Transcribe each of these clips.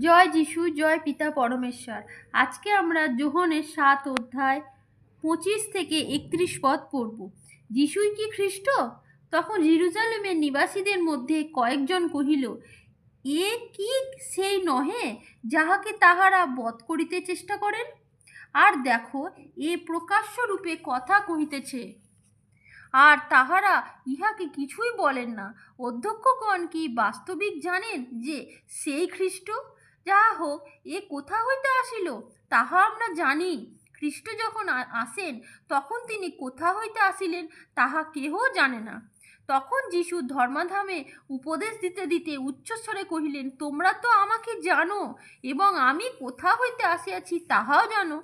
জয় যিশু, জয় পিতা পরমেশ্বর। আজকে আমরা যোহনের 7 অধ্যায় 25 থেকে 31 পদ পড়ব। যিশুই কি খ্রিস্ট? তখন জেরুজালেমের নিবাসীদের মধ্যে কয়েকজন কহিল, এ কি সেই নহে যাহাকে তাহারা বধ করিতে চেষ্টা করেন? আর দেখো, এ প্রকাশ্য রূপে কথা কহিতেছে, আর তাহারা ইহাকে কিছুই বলেন না। অধ্যক্ষগণ কি বাস্তবিক জানেন যে সেই খ্রিস্ট? যাহা হোক, এ কোথা হইতে আসিল তাহা আমরা জানি। খ্রিস্ট যখন আসেন, তখন তিনি কোথা হইতে আসিলেন তাহা কেহ জানে না। তখন যিশু ধর্মধামে উপদেশ দিতে দিতে উচ্চস্বরে কহিলেন, তোমরা তো আমাকে জানো, এবং আমি কোথা হইতে আসিয়াছি তাহাও জানো।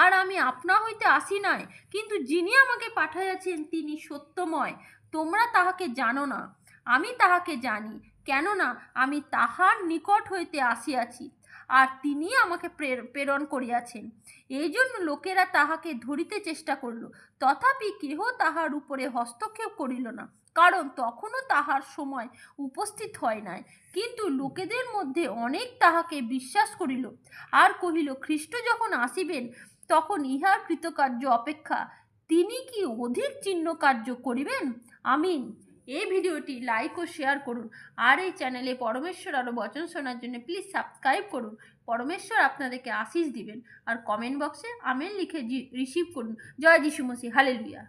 আর আমি আপনা হইতে আসি নাই, কিন্তু যিনি আমাকে পাঠাইয়াছেন তিনি সত্যময়। তোমরা তাহাকে জানো না, আমি তাহাকে জানি, কেননা আমি তাহার নিকট হইতে আসিয়াছি, আর তিনি আমাকে প্রেরণ করিয়াছেন। এই জন্য লোকেরা তাহাকে ধরিতে চেষ্টা করিল, তথাপি কেহ তাহার উপরে হস্তক্ষেপ করিল না, কারণ তখনও তাহার সময় উপস্থিত হয় নাই। কিন্তু লোকেদের মধ্যে অনেক তাহাকে বিশ্বাস করিল, আর কহিল, খ্রিস্ট যখন আসিবেন, তখন ইহার কৃতকার্য অপেক্ষা তিনি কি অধিক চিহ্ন কার্য করিবেন। আমিন। এই ভিডিওটি লাইক ও শেয়ার করুন, আর এই চ্যানেলে পরমেশ্বর আরও বচন শোনার জন্য প্লিজ সাবস্ক্রাইব করুন। পরমেশ্বর আপনাদেরকে আশীষ দিবেন, আর কমেন্ট বক্সে আমেন লিখে রিসিভ করুন। জয় যিশু মসিহ, হালেলুয়া।